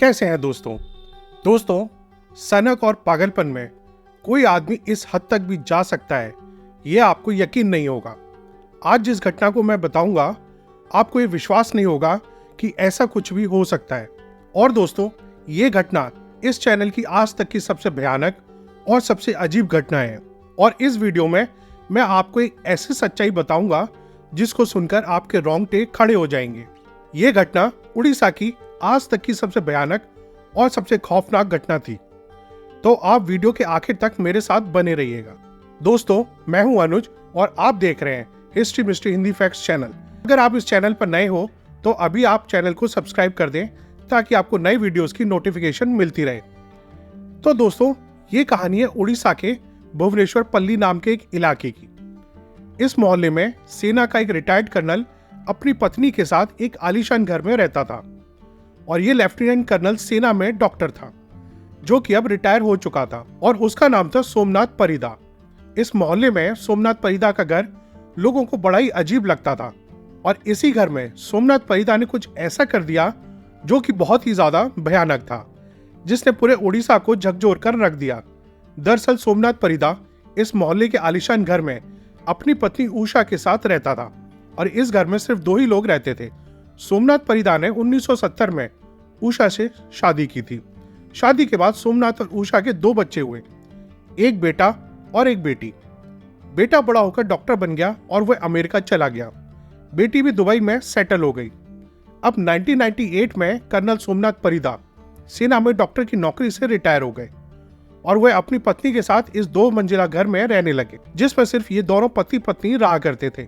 कैसे हैं दोस्तों सनक और पागलपन में कोई आदमी इस हद तक भी जा सकता है, यह आपको यकीन नहीं होगा। आज जिस घटना को मैं बताऊंगा, आपको ये विश्वास नहीं होगा कि ऐसा कुछ भी हो सकता है। और दोस्तों, ये घटना इस चैनल की आज तक की सबसे भयानक और सबसे अजीब घटना है। और इस वीडियो में मैं आपको एक ऐसी सच्चाई बताऊंगा जिसको सुनकर आपके रोंगटे खड़े हो जाएंगे। ये घटना उड़ीसा की आज तक की सबसे भयानक और सबसे खौफनाक घटना थी। तो आप वीडियो के आखिर तक मेरे साथ बने रहिएगा। दोस्तों, मैं हूं अनुज और आप देख रहे हैं history mystery Hindi facts channel. अगर आप इस चैनल पर नए हो तो अभी आप चैनल को सब्सक्राइब कर दें ताकि आपको नई वीडियोस की नोटिफिकेशन मिलती रहे। तो दोस्तों, ये कहानी है उड़ीसा के भुवनेश्वर पल्ली नाम के एक इलाके की। इस मोहल्ले में सेना का एक रिटायर्ड कर्नल अपनी पत्नी के साथ एक आलीशान घर में रहता था। और ये लेफ्टिनेंट कर्नल सेना में डॉक्टर था, जो कि अब रिटायर हो चुका था, और उसका नाम था सोमनाथ परिदा। इस मोहल्ले में सोमनाथ परिदा का घर लोगों को बड़ा ही अजीब लगता था। और इसी घर में सोमनाथ परिदा ने कुछ ऐसा कर दिया जो कि बहुत ही ज्यादा भयानक था, जिसने पूरे उड़ीसा को झकझोर कर रख दिया। दरअसल सोमनाथ परिदा इस मोहल्ले के आलीशान घर में अपनी पत्नी उषा के साथ रहता था, और इस घर में सिर्फ 2 ही लोग रहते थे। सोमनाथ परिदा ने 1970 में उषा से शादी की थी। शादी के बाद सोमनाथ और उषा के 2 बच्चे हुए, एक बेटा और एक बेटी। बेटा बड़ा होकर डॉक्टर बन गया और वह अमेरिका चला गया। बेटी भी दुबई में सेटल हो गई। अब 1998 में कर्नल सोमनाथ परिदा सेना में डॉक्टर की नौकरी से रिटायर हो गए, और वह अपनी पत्नी के साथ इस 2 मंजिला घर में रहने लगे, जिसमें सिर्फ ये दोनों पति पत्नी रहा करते थे।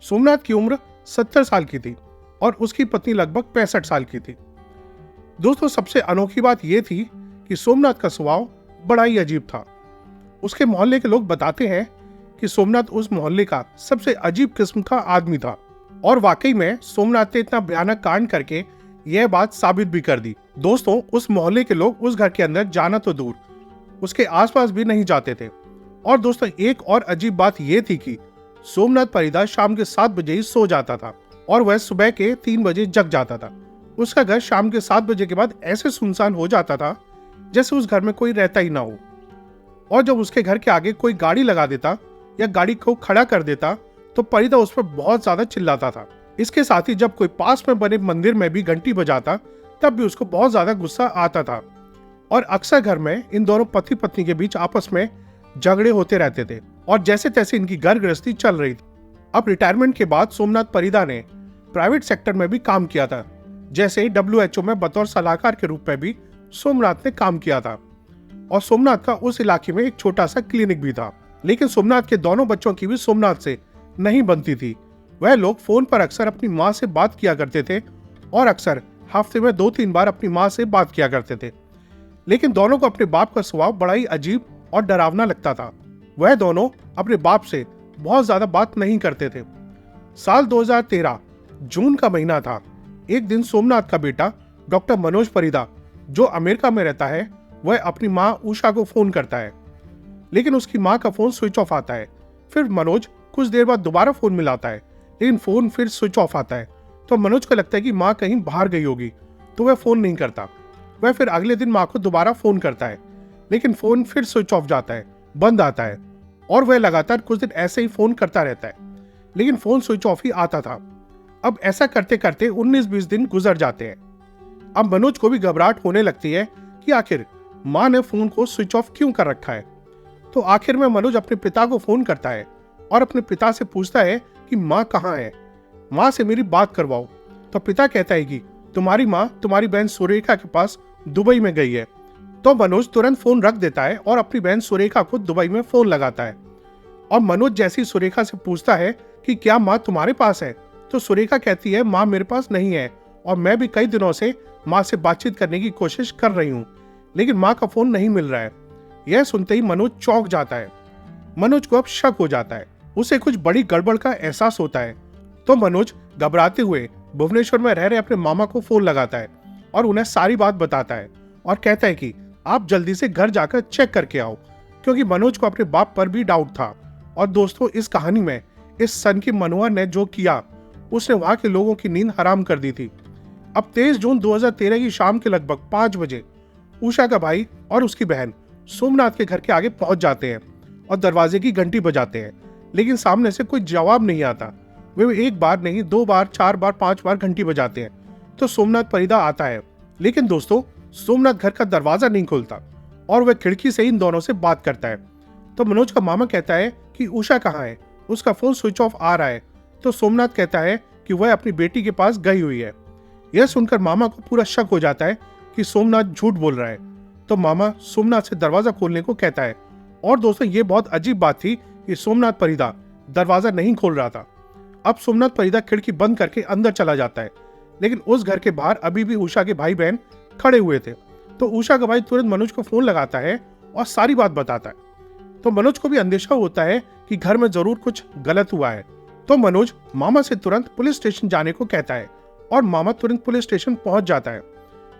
सोमनाथ की उम्र 70 साल की थी और उसकी पत्नी लगभग 65 साल की थी। दोस्तों, सबसे अनोखी बात यह थी कि सोमनाथ का स्वभाव बड़ा ही अजीब था। उसके मोहल्ले के लोग बताते हैं कि सोमनाथ उस मोहल्ले का सबसे अजीब किस्म का आदमी था। और वाकई में सोमनाथ ने इतना भयानक कांड करके यह बात साबित भी कर दी। दोस्तों, उस मोहल्ले के लोग उस घर के अंदर जाना तो दूर, उसके आसपास भी नहीं जाते थे। और दोस्तों, एक और अजीब बात यह थी कि सोमनाथ परिदा शाम के 7 बजे ही सो जाता था और वह सुबह के 3 बजे जग जाता था। उसका घर शाम के 7 बजे के बाद ऐसे सुनसान हो जाता था जैसे उस घर में कोई रहता ही ना हो। और जब उसके घर के आगे कोई गाड़ी लगा देता या गाड़ी को खड़ा कर देता तो परिदा उस पर बहुत ज्यादा चिल्लाता था। इसके साथ ही जब कोई पास में बने मंदिर में भी घंटी बजाता तब भी उसको बहुत ज्यादा गुस्सा आता था। और अक्सर घर में इन दोनों पति पत्नी के बीच आपस में झगड़े होते रहते थे, और जैसे तैसे इनकी घर गृहस्थी चल रही थी। अब रिटायरमेंट के बाद सोमनाथ परिदा ने प्राइवेट सेक्टर में भी काम किया था, जैसे WHO में बतौर सलाहकार के रूप में भी सोमनाथ ने काम किया था। और सोमनाथ का उस इलाके में एक छोटा सा क्लिनिक भी था। लेकिन सोमनाथ के दोनों बच्चों की भी सोमनाथ से नहीं बनती थी। वह लोग फोन पर अक्सर अपनी माँ से बात किया करते थे, और अक्सर हफ्ते में 2-3 बार अपनी माँ से बात किया करते थे। लेकिन दोनों को अपने बाप का स्वभाव बड़ा ही अजीब और डरावना लगता था। वह दोनों अपने बाप से बहुत ज्यादा बात नहीं करते थे। साल 2013 जून का महीना था। एक दिन सोमनाथ का बेटा डॉक्टर मनोज परिदा, जो अमेरिका में रहता है, वह अपनी माँ उषा को फोन करता है, लेकिन उसकी माँ का फोन स्विच ऑफ आता है। फिर मनोज कुछ देर बाद दोबारा फोन मिलाता है, लेकिन फोन फिर स्विच ऑफ आता है। तो मनोज को लगता है कि माँ कहीं बाहर गई होगी, तो वह फोन नहीं करता। वह फिर अगले दिन माँ को दोबारा फोन करता है, लेकिन फोन फिर स्विच ऑफ जाता है, बंद आता है। और वह लगातार कुछ दिन ऐसे ही फोन करता रहता है, लेकिन फोन स्विच ऑफ ही आता था। अब ऐसा करते करते 19-20 दिन गुजर जाते हैं। अब मनोज को भी घबराहट होने लगती है कि आखिर माँ ने फोन को स्विच ऑफ क्यों कर रखा है। तो आखिर में मनोज अपने पिता को फोन करता है और अपने पिता से पूछता है कि माँ कहाँ है, माँ से मेरी बात करवाओ। तो पिता कहता है कि तुम्हारी माँ तुम्हारी बहन सुरेखा के पास दुबई में गई है। तो मनोज तुरंत फोन रख देता है और अपनी बहन सुरेखा को दुबई में फोन लगाता है। और मनोज जैसी सुरेखा से पूछता है कि क्या माँ तुम्हारे पास है, तो सुरेखा कहती है माँ मेरे पास नहीं है, और मैं भी कई दिनों से माँ से बातचीत करने की कोशिश कर रही हूँ, लेकिन माँ का फोन नहीं मिल रहा है। यह सुनते ही मनोज चौंक जाता है। मनोज को अब शक हो जाता है, उसे कुछ बड़ी गड़बड़ का एहसास होता है। तो मनोज घबराते हुए भुवनेश्वर में रह रहे अपने मामा को फोन लगाता है और उन्हें सारी बात बताता है, और कहता है कि आप जल्दी से घर जाकर चेक करके आओ, क्योंकि मनोज को अपने बाप पर भी डाउट था। और दोस्तों, इस कहानी में इस सन की मनोहर ने जो किया, उसने वहां के लोगों की नींद हराम कर दी थी। अब 23 जून 2013 की शाम के लगभग 5 बजे उषा का भाई और उसकी बहन सोमनाथ के घर के आगे पहुंच जाते हैं और दरवाजे की घंटी बजाते हैं, लेकिन सामने से कोई जवाब नहीं आता। वे एक बार नहीं, 2 बार, 4 बार, 5 बार घंटी बजाते हैं तो सोमनाथ परिदा आता है, लेकिन दोस्तों सोमनाथ घर का दरवाजा नहीं खोलता और वह खिड़की से इन दोनों से बात करता है। तो मनोज का मामा कहता है कि उषा कहाँ है, उसका फोन स्विच ऑफ आ रहा है। तो सोमनाथ कहता है कि वह अपनी बेटी के पास गई हुई है। यह सुनकर मामा को पूरा शक हो जाता है कि सोमनाथ झूठ बोल रहा है। तो मामा सोमनाथ से दरवाजा खोलने को कहता है। और दोस्तों ये बहुत अजीब बात थी कि सोमनाथ परिदा दरवाजा नहीं खोल रहा था। अब सोमनाथ परिदा खिड़की बंद करके अंदर चला जाता है, लेकिन उस घर के बाहर अभी भी उषा के भाई बहन खड़े हुए थे। तो उषा का भाई तुरंत मनोज को फोन लगाता है और सारी बात बताता है। तो मनोज को भी अंदेशा होता है कि घर में जरूर कुछ गलत हुआ है। तो मनोज मामा से तुरंत पुलिस स्टेशन जाने को कहता है और मामा तुरंत पुलिस स्टेशन पहुंच जाता है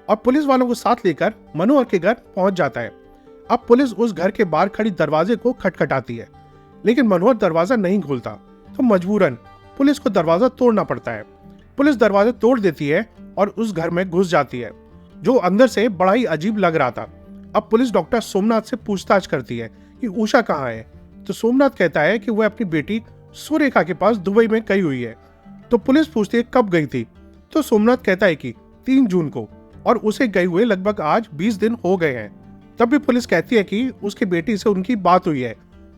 और पुलिस वालों को साथ लेकर मनोहर के घर पहुंच जाता है। अब पुलिस उस घर के बाहर खड़ी दरवाजे को खटखटाती है, लेकिन मनोहर दरवाजा नहीं खोलता। तो मजबूरन पुलिस को दरवाजा तोड़ना पड़ता है। पुलिस दरवाजा तोड़ देती है और उस घर में घुस जाती है, जो अंदर से बड़ा ही अजीब लग रहा था। अब पुलिस डॉक्टर सोमनाथ से पूछताछ करती है कि उषा कहाँ है। तो सोमनाथ कहता है कि वह अपनी बेटी सुरेखा के पास दुबई में गई हुई है। तो पुलिस पूछती है कब गई थी। तो सोमनाथ कहता है कि 3 जून को, और उसे गए हुए लगभग आज 20 दिन हो गए हैं। तब भी पुलिस कहती है कि उसकी बेटी से उनकी बात हुई है,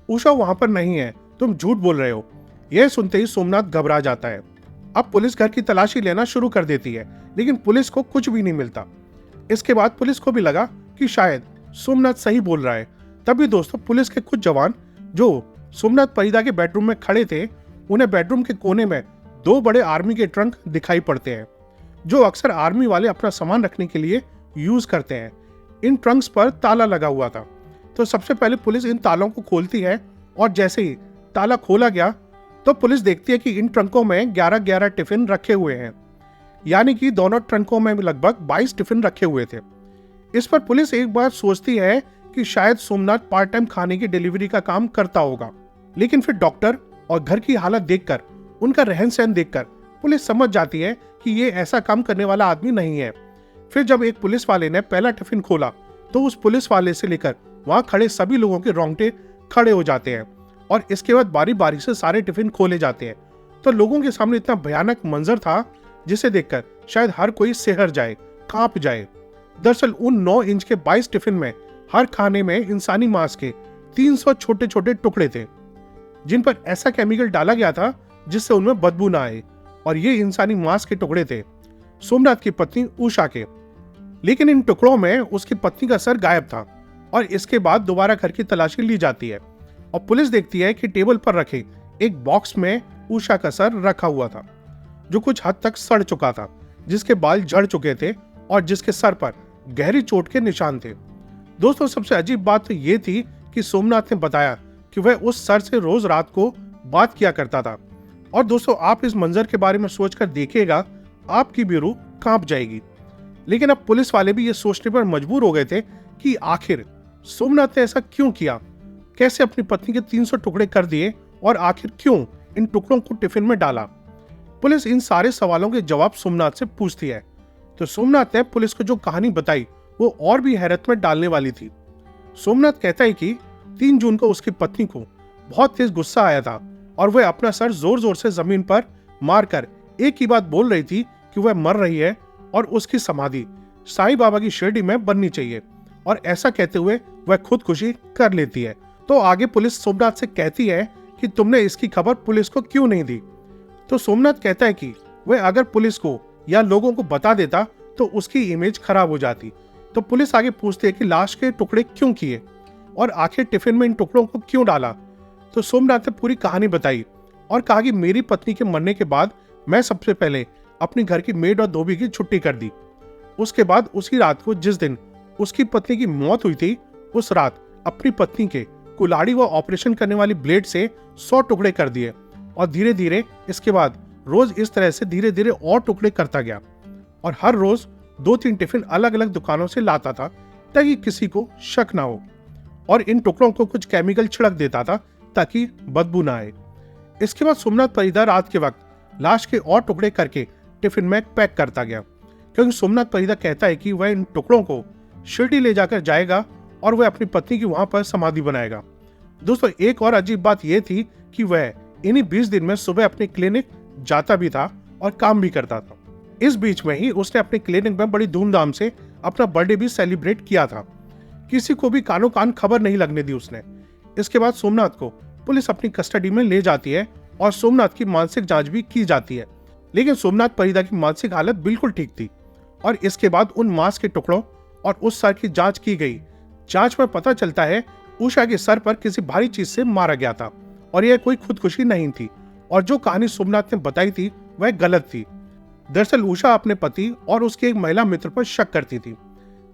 उषा वहां पर नहीं है, तुम झूठ बोल रहे हो। यह सुनते ही सोमनाथ घबरा जाता है। अब पुलिस घर की तलाशी लेना शुरू कर देती है, लेकिन पुलिस को कुछ भी नहीं मिलता। इसके बाद पुलिस को भी लगा कि शायद सोमनाथ सही बोल रहा है। तभी दोस्तों पुलिस के कुछ जवान जो सोमनाथ परिदा के बेडरूम में खड़े थे, उन्हें बेडरूम के कोने में 2 बड़े आर्मी के ट्रंक दिखाई पड़ते हैं, जो अक्सर आर्मी वाले अपना सामान रखने के लिए यूज करते हैं। इन ट्रंक्स पर ताला लगा हुआ था। तो सबसे पहले पुलिस इन तालों को खोलती है और जैसे ही ताला खोला गया तो पुलिस देखती है कि इन ट्रंकों में 11-11 टिफिन रखे हुए हैं, यानी कि दोनों ट्रंकों में लगभग 22 टिफिन रखे हुए थे। इस पर पुलिस एक बार सोचती है कि शायद सोमनाथ पार्ट टाइम खाने की डिलीवरी का काम करता होगा, लेकिन फिर डॉक्टर और घर की हालत देखकर, उनका रहन सहन देखकर पुलिस समझ जाती है कि ये ऐसा काम करने वाला आदमी नहीं है। फिर जब एक पुलिस वाले ने पहला टिफिन खोला तो उस पुलिस वाले से लेकर वहां खड़े सभी लोगों के रोंगटे खड़े हो जाते हैं और इसके बाद बारी बारी से सारे टिफिन खोले जाते हैं। तो लोगों के सामने इतना भयानक मंजर था जिसे देखकर शायद हर कोई सिहर जाए, कांप जाए। दरअसल उन 9 इंच के 22 टिफिन में हर खाने में इंसानी मांस के 300 छोटे छोटे टुकड़े थे, जिन पर ऐसा केमिकल डाला गया था जिससे उनमें बदबू ना आए। और ये इंसानी मांस के टुकड़े थे सोमनाथ की पत्नी उषा के, लेकिन इन टुकड़ों में उसकी पत्नी का सर गायब था। और इसके बाद दोबारा घर की तलाशी ली जाती है और पुलिस देखती है कि टेबल पर रखे एक बॉक्स में उषा का सर रखा हुआ था, जो कुछ हद तक सड़ चुका था, जिसके बाल झड़ चुके थे और जिसके सर पर गहरी चोट के निशान थे। दोस्तों सबसे अजीब बात तो ये थी कि सोमनाथ ने बताया कि वह उस सर से रोज रात को बात किया करता था। और दोस्तों आप इस मंजर के बारे में सोचकर देखिएगा, आपकी भी रूह कांप जाएगी। लेकिन अब पुलिस वाले भी ये सोचने पर मजबूर हो गए थे कि आखिर सोमनाथ ने ऐसा क्यों किया, कैसे अपनी पत्नी के 300 टुकड़े कर दिए और आखिर क्यों इन टुकड़ों को टिफिन में डाला। पुलिस इन सारे सवालों के जवाब सोमनाथ से पूछती है। तो सोमनाथ ने पुलिस को जो कहानी बताई वो और भी हैरत में डालने वाली थी। सोमनाथ कहता है कि 3 जून को उसकी पत्नी को बहुत तेज गुस्सा आया था और वह अपना सर जोर जोर से जमीन पर मारकर एक ही बात बोल रही थी कि वह मर रही है और उसकी समाधि साईं बाबा की शिरडी में बननी चाहिए, और ऐसा कहते हुए वह खुदकुशी कर लेती है। तो आगे पुलिस सोमनाथ से कहती है कि तुमने इसकी खबर पुलिस को क्यों नहीं दी। तो सोमनाथ कहता है कि वह अगर पुलिस को या लोगों को बता देता तो उसकी इमेज खराब हो जाती। तो पुलिस आगे पूछती है कि लाश के टुकड़े क्यों किए और आखिर टिफिन में इन टुकड़ों को क्यों डाला। तो सोमनाथ ने पूरी कहानी बताई और कहा कि मेरी पत्नी के मरने के बाद मैं सबसे पहले अपनी घर की मेड और धोबी की छुट्टी कर दी। उसके बाद उसी रात को जिस दिन उसकी पत्नी की मौत हुई थी, उस रात अपनी पत्नी के कुल्हाड़ी व ऑपरेशन करने वाली ब्लेड से 100 टुकड़े कर दिए और धीरे धीरे इसके बाद रोज इस तरह से धीरे धीरे और टुकड़े करता गया और हर रोज 2-3 टिफिन अलग अलग दुकानों से लाता था ताकि किसी को शक ना हो, और इन टुकड़ों को कुछ केमिकल छिड़क देता था ताकि बदबू ना आए। इसके बाद सोमनाथ परिदा रात के वक्त लाश के और टुकड़े करके टिफिन में पैक करता गया, क्योंकि सोमनाथ परिदा कहता है कि वह इन टुकड़ों को शिरडी ले जाकर जाएगा और वह अपनी पत्नी की वहां पर समाधि बनाएगा। दोस्तों, एक और अजीब बात यह थी कि वह इन्हीं 20 दिन में सुबह अपनी क्लिनिक जाता भी था और काम भी करता था। इस बीच में ही उसने अपनी क्लिनिक में बड़ी धूमधाम से अपना बर्थडे भी सेलिब्रेट किया था। किसी को भी कानो कान खबर नहीं लगने दी उसने। इसके बाद सोमनाथ को पुलिस अपनी कस्टडी में ले जाती है और सोमनाथ की मानसिक जांच भी की जाती है। लेकिन सोमनाथ परिदा की मानसिक हालत बिल्कुल ठीक थी और इसके बाद उन मांस के टुकड़ों और उस सर की जांच की गई। जांच में पता चलता है उषा के सर पर किसी भारी चीज से मारा गया था और यह कोई खुदकुशी नहीं थी और जो कहानी सोमनाथ ने बताई थी वह गलत थी। दरअसल उषा अपने पति और उसके एक महिला मित्र पर शक करती थी,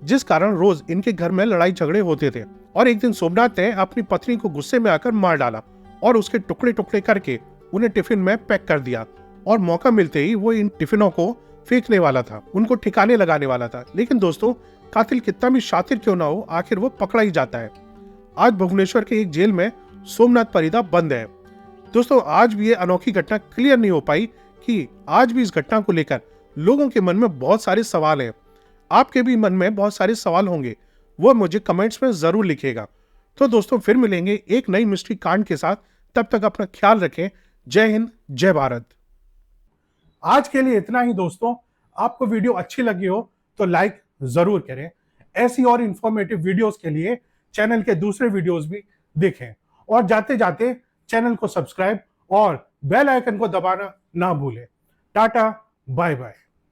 जिस कारण रोज इनके घर में लड़ाई झगड़े होते थे। और एक दिन सोमनाथ ने अपनी पत्नी को गुस्से में आकर मार डाला और उसके टुकड़े टुकड़े करके उन्हें टिफिन में पैक कर दिया और मौका मिलते ही वो इन टिफिनों को फेंकने वाला था, उनको ठिकाने लगाने वाला था। लेकिन दोस्तों, कातिल कितना भी शातिर क्यों ना हो, आखिर वो पकड़ा ही जाता है। आज भुवनेश्वर के एक जेल में सोमनाथ परिदा बंद है। दोस्तों, आज भी ये अनोखी घटना क्लियर नहीं हो पाई कि आज भी इस घटना को लेकर लोगों के मन में बहुत सारे सवाल हैं। आपके भी मन में बहुत सारे सवाल होंगे, वो मुझे कमेंट्स में जरूर लिखिएगा। तो दोस्तों, फिर मिलेंगे एक नई मिस्ट्री कांड के साथ। तब तक अपना ख्याल रखें। जय हिंद, जय भारत। आज के लिए इतना ही दोस्तों। आपको वीडियो अच्छी लगी हो तो लाइक जरूर करें। ऐसी और इंफॉर्मेटिव वीडियोस के लिए चैनल के दूसरे वीडियोस भी देखें और जाते जाते चैनल को सब्सक्राइब और बेल आइकन को दबाना ना भूलें। Tata, bye bye.